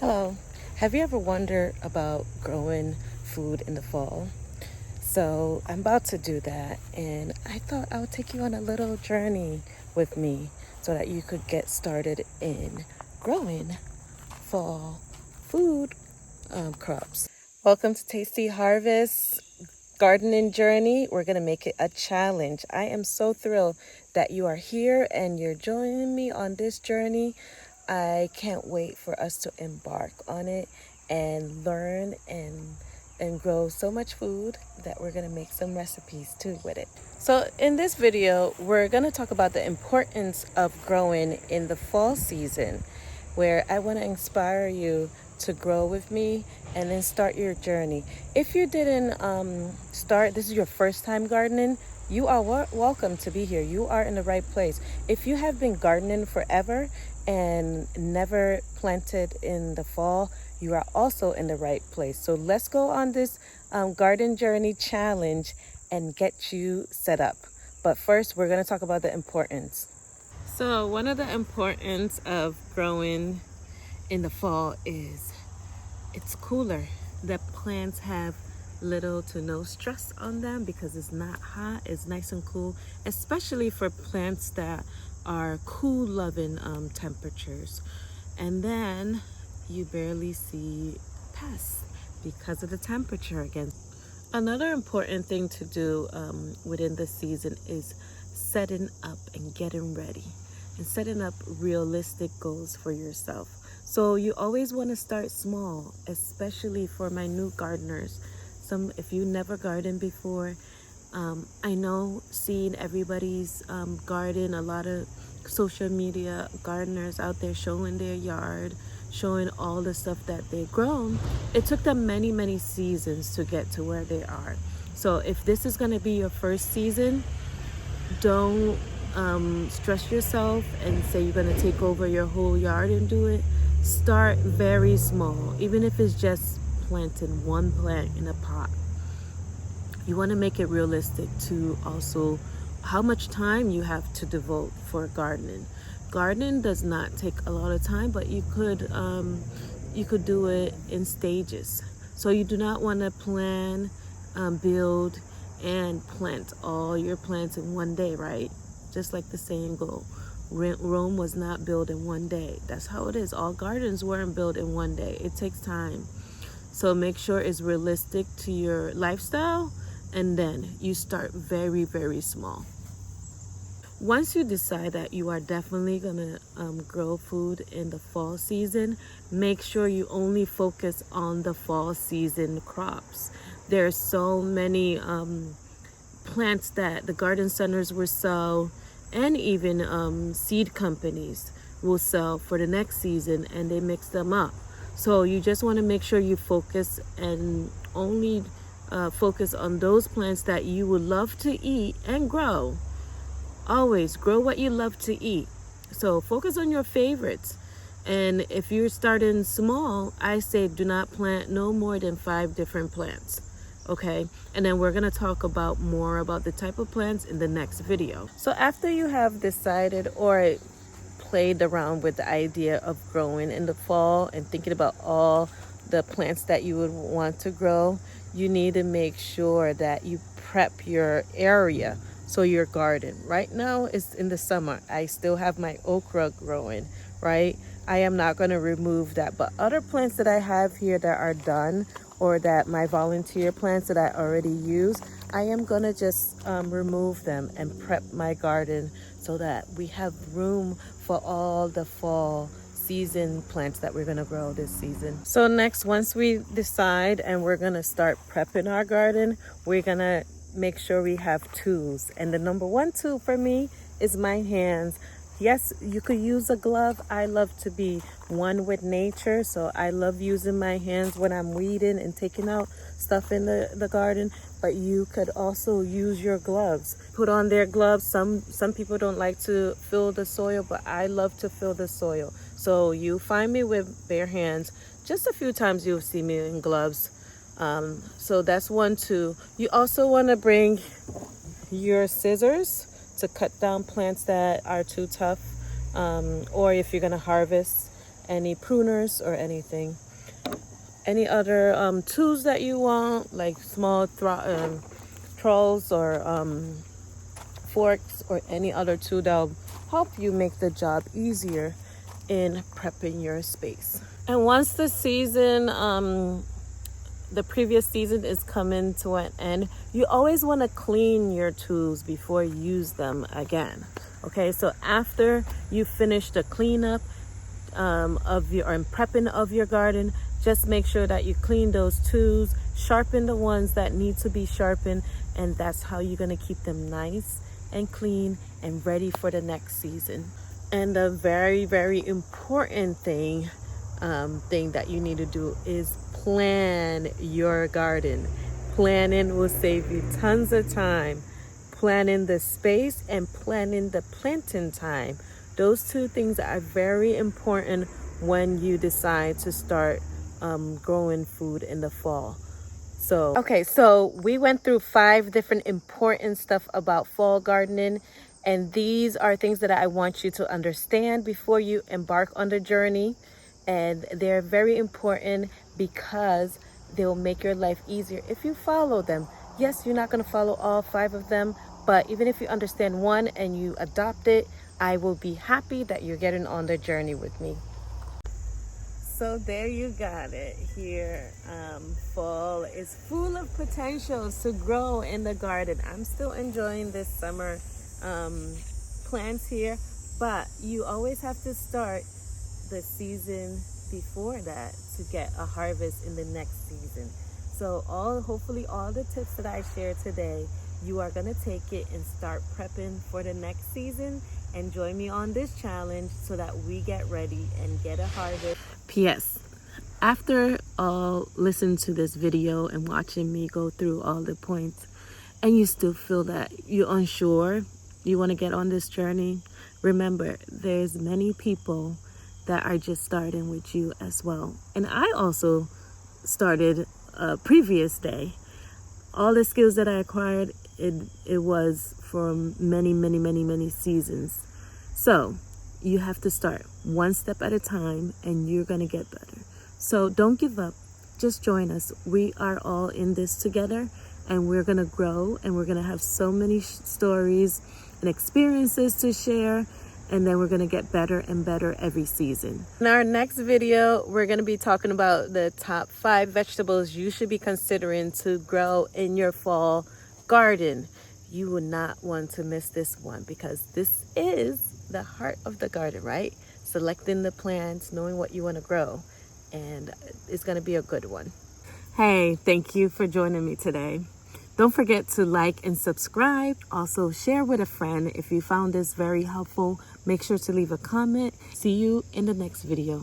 Hello. Have you ever wondered about growing food in the fall? So I'm about to do that, and I thought I would take you on a little journey with me so that you could get started in growing fall food crops. Welcome to Tasty Harvest Gardening Journey. We're going to make it a challenge. I am so thrilled that you are here and you're joining me on this journey. I can't wait for us to embark on it and learn and grow so much food that we're going to make some recipes too with it. So in this video, we're going to talk about the importance of growing in the fall season, where I want to inspire you to grow with me and then start your journey. If you didn't start, this is your first time gardening, you are welcome to be here. You are in the right place. If you have been gardening forever and never planted in the fall, you are also in the right place. So let's go on this garden journey challenge and get you set up. But first, we're going to talk about the importance. So one of the importance of growing in the fall is it's cooler. The plants have little to no stress on them because it's not hot, it's nice and cool, especially for plants that are cool loving temperatures. And then you barely see pests because of the temperature again. Another important thing to do within the season is setting up and getting ready and setting up realistic goals for yourself. So you always want to start small, especially for my new gardeners. If you never gardened before, I know seeing everybody's garden, a lot of social media gardeners out there showing their yard, showing all the stuff that they've grown. It took them many seasons to get to where they are. So if this is going to be your first season, don't stress yourself and say you're going to take over your whole yard and do it. Start very small, even if it's just planting one plant in a pot. You want to make it realistic to also how much time you have to devote for gardening. Gardening does not take a lot of time, but you could do it in stages. So you do not want to plan, build, and plant all your plants in one day, right? Just like the saying go, Rome was not built in one day. That's how it is. All gardens weren't built in one day. It takes time. So make sure it's realistic to your lifestyle, and then you start very small. Once you decide that you are definitely gonna grow food in the fall season, make sure you only focus on the fall season crops. There are so many plants that the garden centers will sell, and even seed companies will sell for the next season, and they mix them up. So you just want to make sure you focus and only focus on those plants that you would love to eat and grow. Always grow what you love to eat. So focus on your favorites. And if you're starting small, I say do not plant no more than 5 different plants. Okay, and then we're gonna talk about more about the type of plants in the next video. So after you have decided or played around with the idea of growing in the fall and thinking about all the plants that you would want to grow, you need to make sure that you prep your area. So your garden right now is in the summer. I still have my okra growing, right? I am not going to remove that, but other plants that I have here that are done, or that my volunteer plants that I already use, I am going to just remove them and prep my garden so that we have room for all the fall season plants that we're going to grow this season. So next, once we decide and we're going to start prepping our garden, we're going to make sure we have tools. And the number one tool for me is my hands. Yes, you could use a glove. I love to be one with nature, so I love using my hands when I'm weeding and taking out stuff in the garden. But you could also use your gloves. Put on their gloves. Some people don't like to feel the soil, but I love to feel the soil. So you find me with bare hands. Just a few times you'll see me in gloves. So that's one too. You also want to bring your scissors to cut down plants that are too tough, or if you're going to harvest any pruners or anything. Any other tools that you want, like small trowels or forks or any other tool that'll help you make the job easier in prepping your space. And once the season, the previous season is coming to an end, you always want to clean your tools before you use them again. Okay, so after you finish the cleanup of your and prepping of your garden, just make sure that you clean those tools, sharpen the ones that need to be sharpened, and that's how you're going to keep them nice and clean and ready for the next season. And the very, very important thing that you need to do is plan your garden. Planning will save you tons of time. Planning the space and planning the planting time. Those two things are very important when you decide to start growing food in the fall. So we went through 5 different important stuff about fall gardening, and these are things that I want you to understand before you embark on the journey. And they're very important because they'll make your life easier if you follow them. Yes, you're not going to follow all 5 of them, but even if you understand one and you adopt it, I will be happy that you're getting on the journey with me. So there you got it here. Fall is full of potential to grow in the garden. I'm still enjoying this summer plants here, but you always have to start the season before that to get a harvest in the next season. So hopefully all the tips that I shared today, you are going to take it and start prepping for the next season, and join me on this challenge so that we get ready and get a harvest. P.S. After listen to this video and watching me go through all the points, and you still feel that you're unsure, you want to get on this journey, remember there's many people that are just starting with you as well. And I also started a previous day. All the skills that I acquired, it was from many seasons. So you have to start one step at a time, and you're going to get better. So don't give up. Just join us. We are all in this together, and we're going to grow, and we're going to have so many stories and experiences to share. And then we're going to get better and better every season. In our next video, we're going to be talking about the top 5 vegetables you should be considering to grow in your fall garden. You will not want to miss this one, because this is the heart of the garden, right? Selecting the plants, knowing what you want to grow, and it's going to be a good one. Hey, thank you for joining me today. Don't forget to like and subscribe. Also, share with a friend if you found this very helpful. Make sure to leave a comment. See you in the next video.